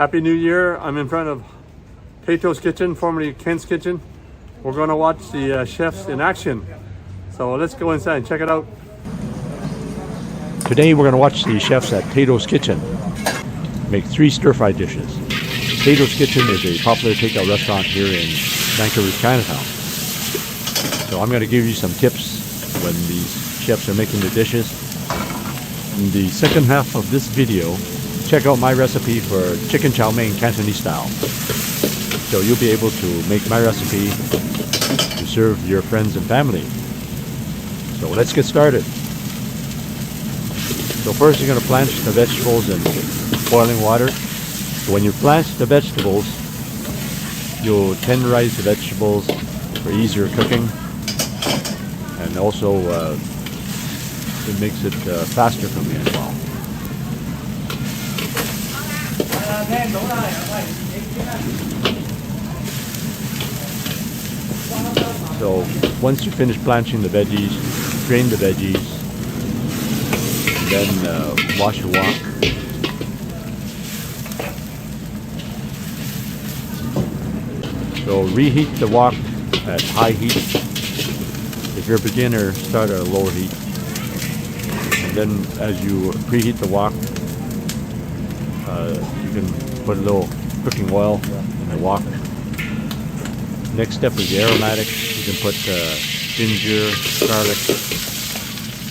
Happy New Year. I'm in front of Tatos Kitchen, formerly Kent's Kitchen. We're going to watch the chefs in action. So let's go inside and check it out. Today we're going to watch the chefs at Tatos Kitchen make 3 stir-fry dishes. Tatos Kitchen is a popular takeout restaurant here in Vancouver's Chinatown. So I'm going to give you some tips when these chefs are making the dishes. In the second half of this video, check out my recipe for chicken chow mein Cantonese style. So you'll be able to make my recipe to serve your friends and family. So let's get started. So first you're going to blanch the vegetables in boiling water. So when you blanch the vegetables, you'll tenderize the vegetables for easier cooking, and also it makes it faster for me as well. So once you finish blanching the veggies, drain the veggies, and then wash your wok. So reheat the wok at high heat. If you're a beginner, start at a lower heat. And then as you preheat the wok, you can put a little cooking oil in the wok. Next step is the aromatics. You can put ginger, garlic,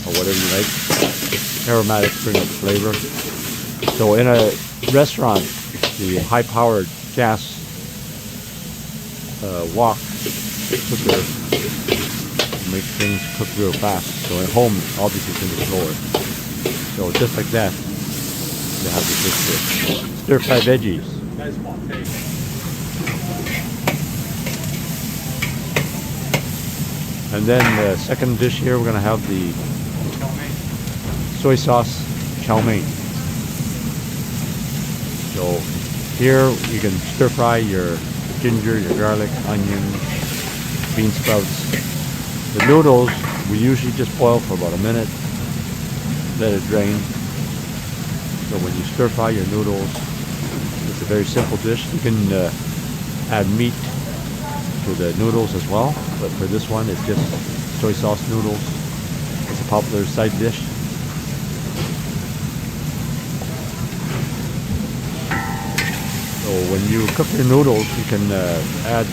or whatever you like. Aromatics bring up flavor. So in a restaurant, the high-powered gas wok cooker make things cook real fast. So at home, obviously it's going to be slower. So just like that, you have the stir-fry veggies. And then the second dish here, we're going to have the soy sauce chow mein. So here you can stir-fry your ginger, your garlic, onion, bean sprouts. The noodles, we usually just boil for about a minute, let it drain. So when you stir-fry your noodles, it's a very simple dish. You can add meat to the noodles as well, but for this one, it's just soy sauce noodles. It's a popular side dish. So when you cook your noodles, you can add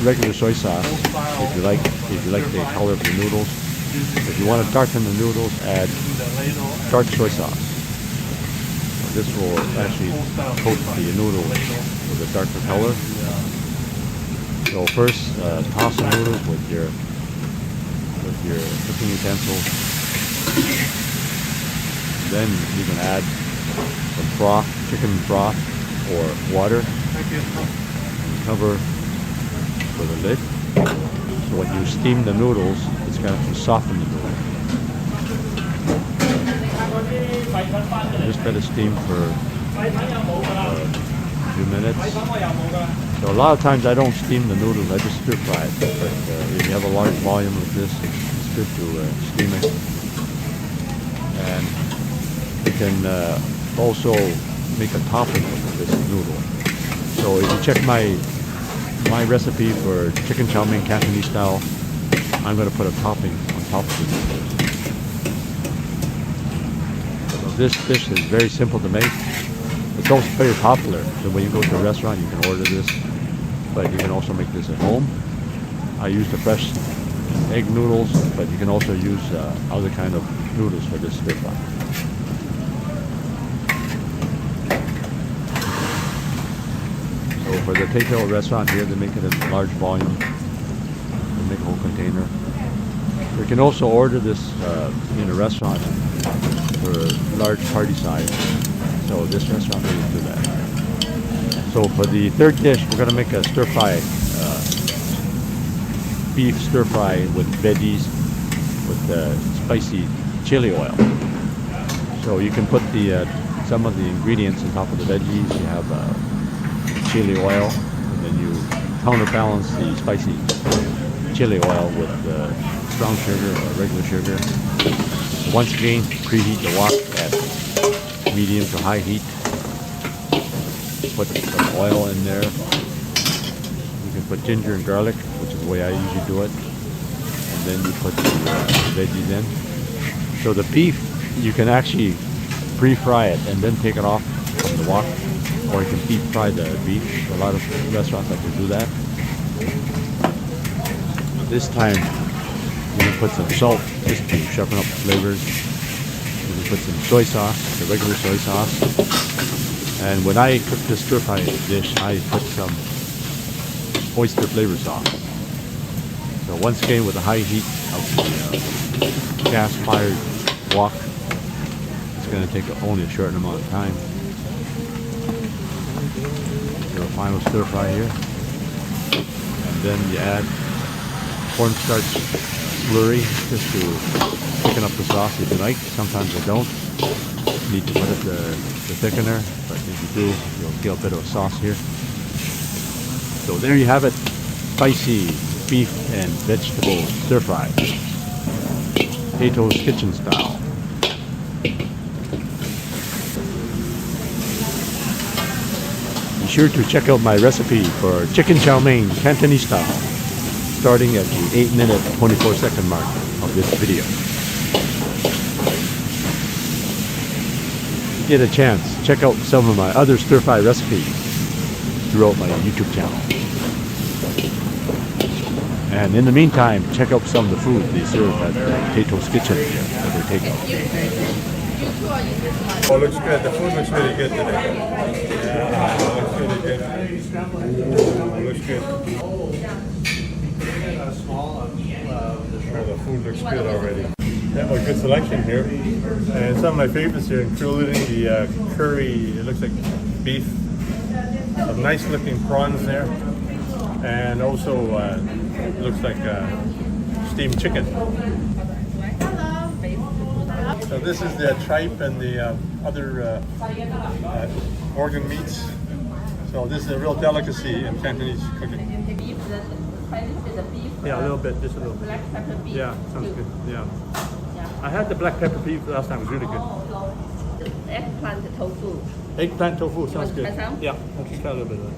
regular soy sauce if you like the color of the noodles. If you want to darken the noodles, add dark soy sauce. So this will actually coat the noodles with a darker color. So first, toss the noodles with your cooking utensils. Then you can add some broth, chicken broth, or water, and cover with a lid. So when you steam the noodles, it's going to soften the noodles. Just let it steam for a few minutes. So a lot of times I don't steam the noodles, I just stir fry it. But if you have a large volume of this, it's good to steam it. And you can also make a topping of this noodle. So if you check my recipe for chicken chow mein Cantonese style, I'm going to put a topping on top of the noodles. So this dish is very simple to make. It's also very popular. So when you go to a restaurant, you can order this, but you can also make this at home. I use the fresh egg noodles, but you can also use other kind of noodles for this stir fry. So for the takeout restaurant here, they make it in large volume. They make a whole container. You can also order this in a restaurant for a large party size. So this restaurant doesn't do that. So for the third dish, we're going to make a stir-fry, beef stir-fry with veggies with spicy chili oil. So you can put some of the ingredients on top of the veggies. You have chili oil, and then you counterbalance the spicy chili oil with brown sugar or regular sugar. Once again, preheat the wok at medium to high heat. put some oil in there. You can put ginger and garlic, which is the way I usually do it. And then you put the veggies in. So the beef, you can actually pre-fry it and then take it off from the wok. Or you can deep fry the beef. A lot of restaurants like to do that. This time, you can put some salt just to sharpen up the flavors. You can put some soy sauce, the regular soy sauce. And when I cook this stir fry dish, I put some oyster flavor sauce. So once again, with the high heat of the gas-fired wok, it's going to take only a short amount of time. So a final stir fry here. And then you add cornstarch slurry just to thicken up the sauce if you like. Sometimes you don't. You need to put it the thickener, but if you do, you'll get a bit of sauce here. So there you have it, spicy beef and vegetable stir fry, Tatos Kitchen style. Be sure to check out my recipe for chicken chow mein Cantonese style, starting at the 8-minute 24-second mark of this video. If you get a chance, check out some of my other stir fry recipes throughout my YouTube channel. And in the meantime, check out some of the food they serve at Tatos Kitchen for their takeout. Oh, it looks good. The food looks really good today. Yeah, it looks really good. It looks good. Oh, the food looks good already. Yeah, a good selection here. And some of my favorites here, including the curry, it looks like beef. Some nice looking prawns there. And also looks like steamed chicken. So this is the tripe and the other organ meats. So this is a real delicacy in Cantonese cooking. Yeah, a little bit, just a little bit. Black pepper beef. Yeah, sounds good. Yeah. I had the black pepper beef last time. It was really good. Eggplant tofu. Eggplant tofu sounds good. Try some? Yeah, I'll just try a little bit of it.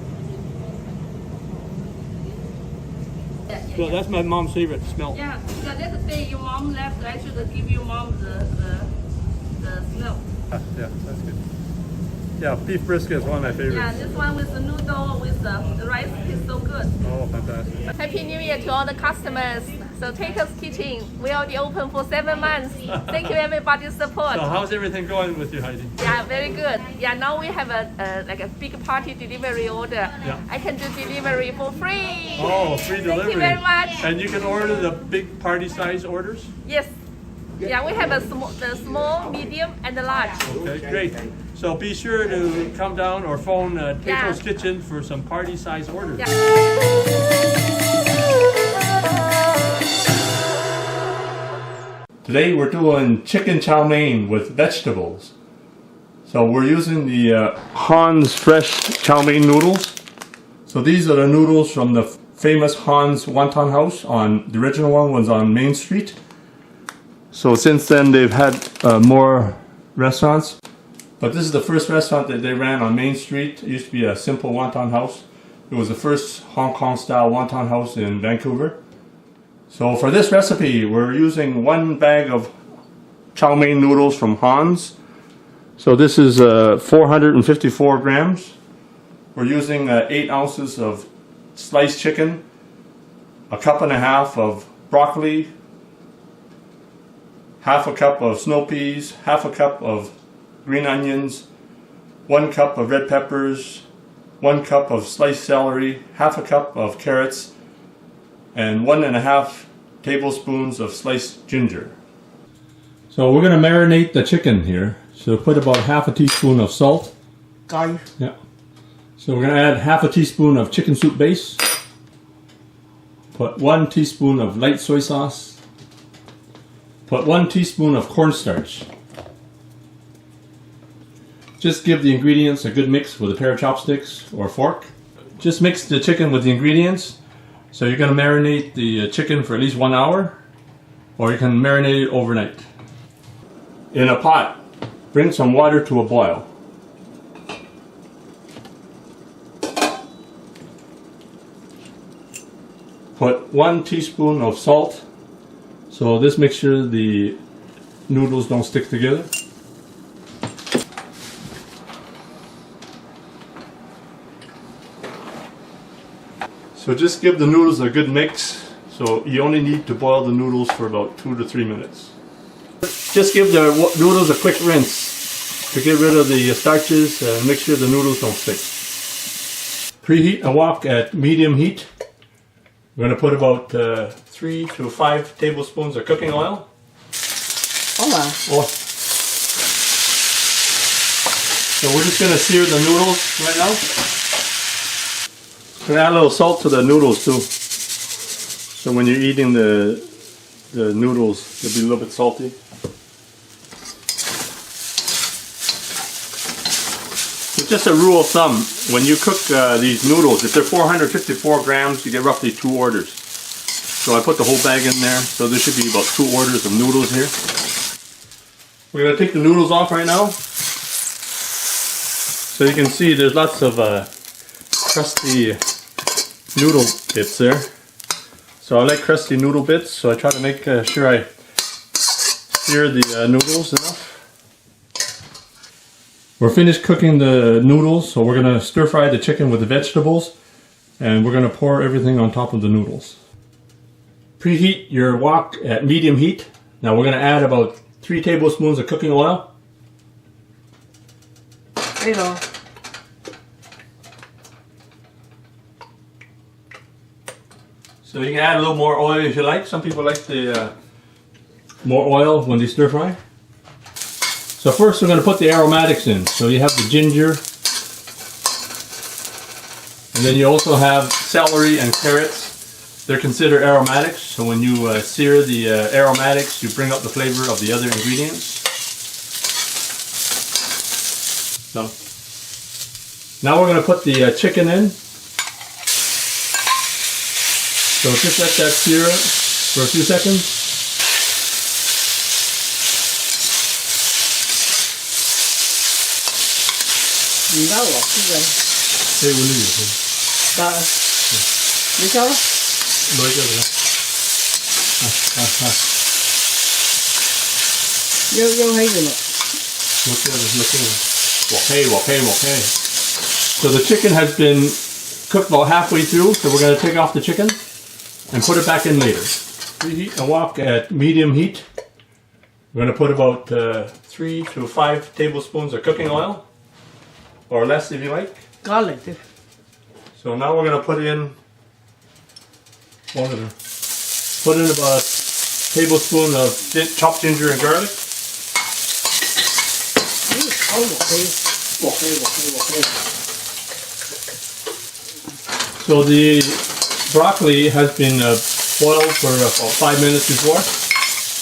Yeah. So that's my mom's favorite smell. Yeah, so that's the day your mom left. I should give your mom the smell. Yeah, that's good. Yeah, beef brisket is one of my favorites. Yeah, this one with the noodle with the rice is so good. Oh, fantastic. Happy New Year to all the customers. So Tatos Kitchen, we already open for 7 months. Thank you everybody's support. So how's everything going with you, Heidi? Yeah, very good. Yeah, now we have a like a big party delivery order. Yeah. I can do delivery for free. Oh, free delivery. Thank you very much. And you can order the big party size orders? Yes. Yeah, we have the small, medium, and the large. Okay, great. So be sure to come down or phone Tatos Yeah. Kitchen for some party size orders. Yeah. Today we're doing chicken chow mein with vegetables. So we're using the Han's fresh chow mein noodles. So these are the noodles from the famous Han's Wonton House. The original one was on Main Street. So since then they've had more restaurants. But this is the first restaurant that they ran on Main Street. It used to be a simple wonton house. It was the first Hong Kong style wonton house in Vancouver. So for this recipe, we're using 1 bag of chow mein noodles from Han's. So this is 454 grams. We're using 8 ounces of sliced chicken, a cup and a half of broccoli, half a cup of snow peas, half a cup of green onions, 1 cup of red peppers, 1 cup of sliced celery, half a cup of carrots, and 1.5 tablespoons of sliced ginger. So we're going to marinate the chicken here. So put about half a teaspoon of salt. Yeah. So we're going to add half a teaspoon of chicken soup base. Put 1 teaspoon of light soy sauce. Put 1 teaspoon of cornstarch. Just give the ingredients a good mix with a pair of chopsticks or fork. Just mix the chicken with the ingredients. So you're going to marinate the chicken for at least 1 hour, or you can marinate it overnight. In a pot, bring some water to a boil. put 1 teaspoon of salt. So this makes sure the noodles don't stick together. So just give the noodles a good mix. So you only need to boil the noodles for about 2 to 3 minutes. Just give the noodles a quick rinse to get rid of the starches and make sure the noodles don't stick. Preheat a wok at medium heat. We're going to put about 3 to 5 tablespoons of cooking oil. So we're just going to sear the noodles right now. We're going to add a little salt to the noodles too. So when you're eating the noodles, they'll be a little bit salty. So just a rule of thumb, when you cook these noodles, if they're 454 grams, you get roughly 2 orders. So I put the whole bag in there, so there should be about 2 orders of noodles here. We're going to take the noodles off right now. So you can see there's lots of crusty noodle bits there. So I like crusty noodle bits, so I try to make sure I sear the noodles enough. We're finished cooking the noodles, so we're going to stir fry the chicken with the vegetables, and we're going to pour everything on top of the noodles. Preheat your wok at medium heat. Now we're going to add about 3 tablespoons of cooking oil. Hello. So you can add a little more oil if you like. Some people like the more oil when they stir fry. So first we're going to put the aromatics in. So you have the ginger, and then you also have celery and carrots. They're considered aromatics. So when you sear the aromatics, you bring up the flavor of the other ingredients. So now we're going to put the chicken in. So just let that sear for a few seconds. So the chicken has been cooked about halfway through, so we're going to take off the chicken and put it back in later. Preheat a wok at medium heat. We're going to put about 3 to 5 tablespoons of cooking oil, or less if you like. Garlic. So now we're going to put in about a tablespoon of chopped ginger and garlic. So the broccoli has been boiled for about 5 minutes before,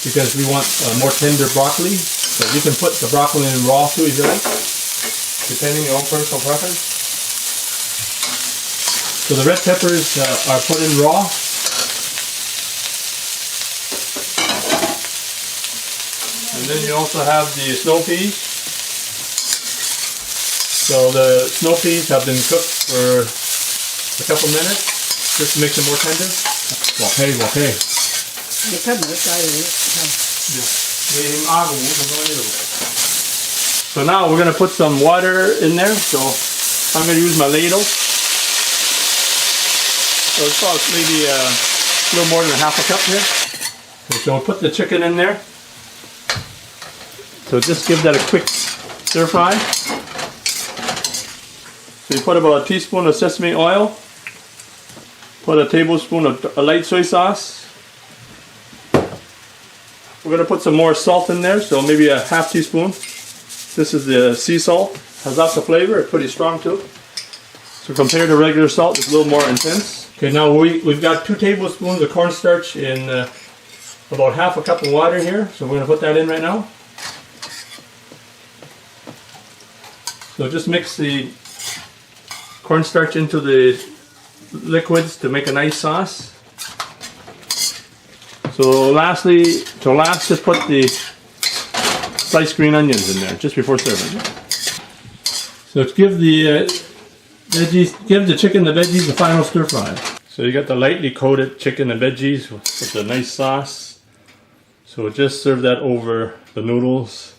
because we want more tender broccoli. So you can put the broccoli in raw too if you like, depending on your own personal preference. So the red peppers are put in raw. And then you also have the snow peas. So the snow peas have been cooked for a couple minutes, just to make them more tender. So now we're going to put some water in there. So I'm going to use my ladle. So it's about maybe a little more than half a cup here. Okay, so we'll put the chicken in there. So just give that a quick stir fry. So you put about a teaspoon of sesame oil. Put a tablespoon of light soy sauce. We're going to put some more salt in there, so maybe a half teaspoon. This is the sea salt. Has lots of flavor. It's pretty strong too. So compared to regular salt, it's a little more intense. Okay, now we've got 2 tablespoons of cornstarch in about half a cup of water here. So we're going to put that in right now. So just mix the cornstarch into the liquids to make a nice sauce. So last, just put the sliced green onions in there just before serving. So give the chicken the veggies the final stir fry. So So you got the lightly coated chicken and veggies with the nice sauce. So just serve that over the noodles.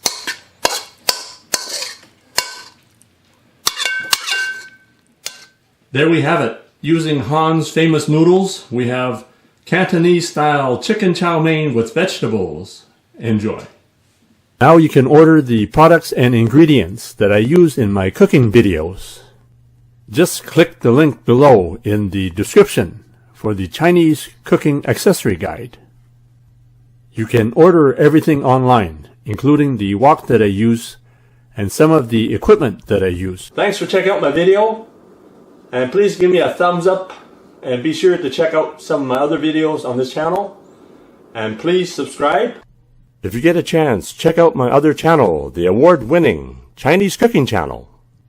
There we have it. Using Han's famous noodles, we have Cantonese style chicken chow mein with vegetables. Enjoy. Now you can order the products and ingredients that I use in my cooking videos. Just click the link below in the description for the Chinese cooking accessory guide. You can order everything online, including the wok that I use and some of the equipment that I use. Thanks for checking out my video, and please give me a thumbs up, and be sure to check out some of my other videos on this channel, and please subscribe. If you get a chance, check out my other channel, the award-winning Chinese cooking channel.